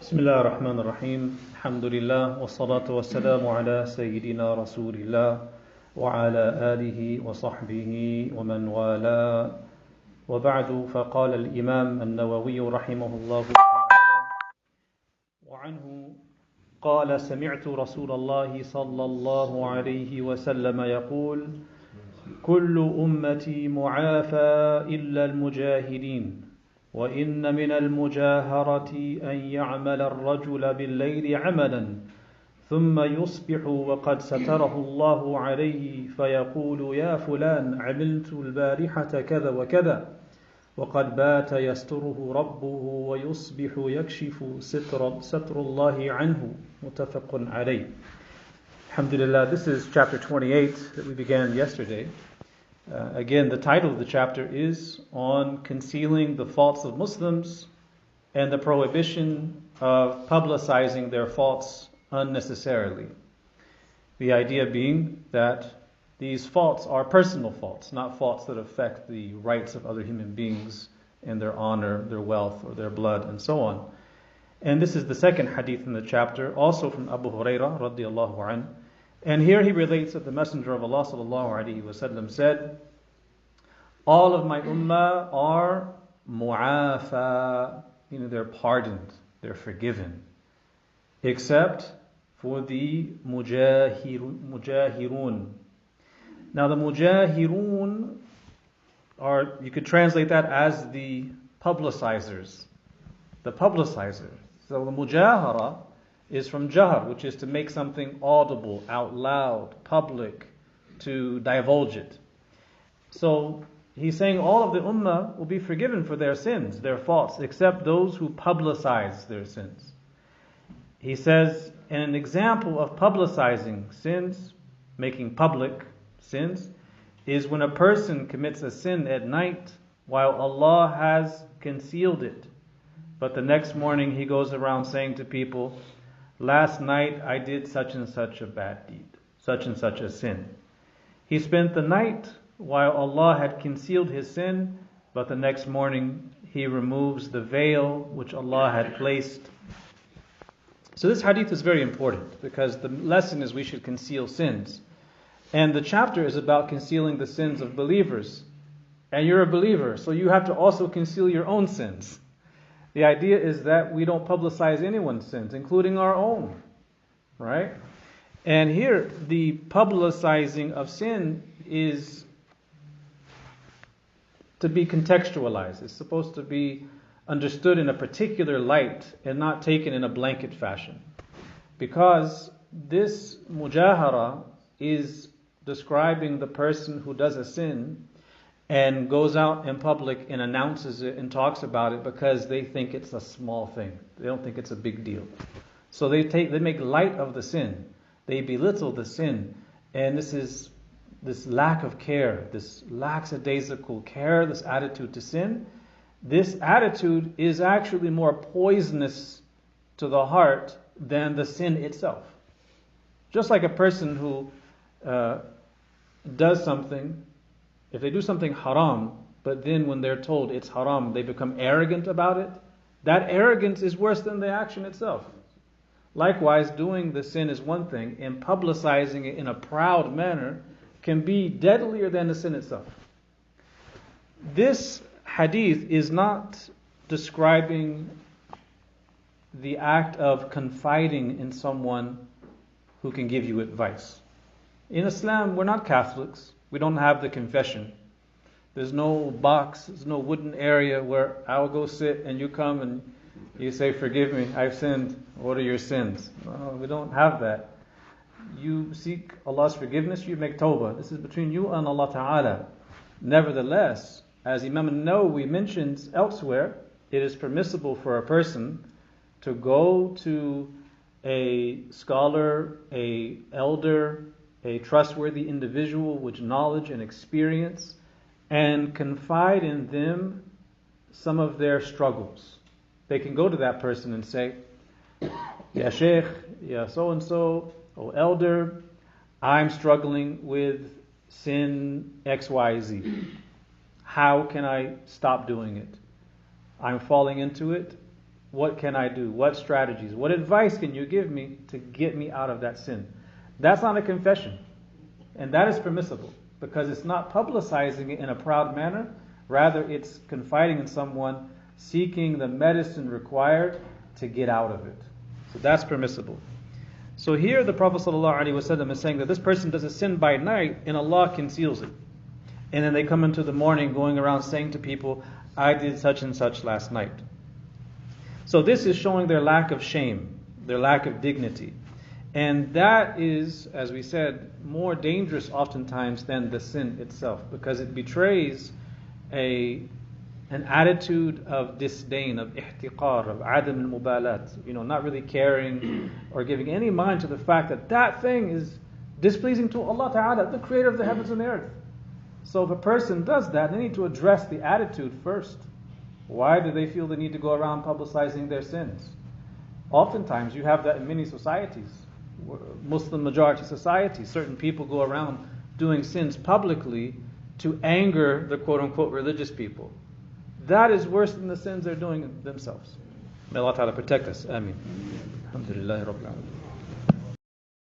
بسم الله الرحمن الرحيم الحمد لله والصلاة والسلام على سيدنا رسول الله وعلى آله وصحبه ومن والاه وبعد فقال الإمام النووي رحمه الله تعالى وعنه قال سمعت رسول الله صلى الله عليه وسلم يقول كل أمتي معافى إلا المجاهدين وإن من المجاهرة أن يعمل الرجل بالليل عملا ثم يصبح وقد ستره الله عليه فيقول يا فلان عملت البارحة كذا وكذا وقد بات يستره ربه ويصبح يكشف ستر الله عنه متفق عليه. Alhamdulillah, this is chapter 28 that we began yesterday. Again, the title of the chapter is on concealing the faults of Muslims and the prohibition of publicizing their faults unnecessarily. The idea being that these faults are personal faults, not faults that affect the rights of other human beings and their honor, their wealth, or their blood, and so on. And this is the second hadith in the chapter, also from Abu Hurairah radiallahu anhu. And here he relates that the Messenger of Allah sallallahu alaihi wasallam said, all of my ummah are mu'afa, they're pardoned, they're forgiven, except for the mujahirun. Now the mujahirun are, you could translate that as the publicizers. The publicizer. So the mujahara is from jahar, which is to make something audible, out loud, public, to divulge it. So he's saying all of the ummah will be forgiven for their sins, their faults, except those who publicize their sins. He says, and an example of publicizing sins, making public sins, is when a person commits a sin at night while Allah has concealed it. But the next morning he goes around saying to people, last night I did such and such a bad deed, such and such a sin. He spent the night while Allah had concealed his sin, but the next morning he removes the veil which Allah had placed. So this hadith is very important because the lesson is we should conceal sins. And the chapter is about concealing the sins of believers. And you're a believer, so you have to also conceal your own sins. The idea is that we don't publicize anyone's sins, including our own, right? And here, the publicizing of sin is to be contextualized. It's supposed to be understood in a particular light and not taken in a blanket fashion. Because this mujahara is describing the person who does a sin and goes out in public and announces it and talks about it because they think it's a small thing. They don't think it's a big deal. So they make light of the sin. They belittle the sin. And this is this lack of care, this lackadaisical care, this attitude to sin. This attitude is actually more poisonous to the heart than the sin itself. Just like a person who does something, if they do something haram, but then when they're told it's haram, they become arrogant about it, that arrogance is worse than the action itself. Likewise, doing the sin is one thing, and publicizing it in a proud manner can be deadlier than the sin itself. This hadith is not describing the act of confiding in someone who can give you advice. In Islam, we're not Catholics. We don't have the confession. There's no box, there's no wooden area where I'll go sit and you come and you say, forgive me, I've sinned. What are your sins? No, we don't have that. You seek Allah's forgiveness, you make tawbah. This is between you and Allah Ta'ala. Nevertheless, as Imam al-Nawawi mentions elsewhere, it is permissible for a person to go to a scholar, a elder, a trustworthy individual with knowledge and experience, and confide in them some of their struggles. They can go to that person and say, Ya Sheikh, Ya so-and-so, O elder, I'm struggling with sin XYZ. How can I stop doing it? I'm falling into it. What can I do? What strategies? What advice can you give me to get me out of that sin? That's not a confession. And that is permissible because it's not publicizing it in a proud manner. Rather, it's confiding in someone, seeking the medicine required to get out of it. So that's permissible. So here the Prophet ﷺ is saying that this person does a sin by night and Allah conceals it. And then they come into the morning going around saying to people, I did such and such last night. So this is showing their lack of shame, their lack of dignity. And that is, as we said, more dangerous oftentimes than the sin itself, because it betrays an attitude of disdain, of ihtiqar, of adam al-mubalat, not really caring or giving any mind to the fact that that thing is displeasing to Allah Ta'ala, the creator of the heavens and the earth. So if a person does that, they need to address the attitude first. Why do they feel the need to go around publicizing their sins? Oftentimes you have that in many societies, Muslim majority societies. Certain people go around doing sins publicly to anger the quote-unquote religious people. That is worse than the sins they're doing themselves. May Allah Ta'ala protect us. Ameen. Alhamdulillah Rabbil Alamin.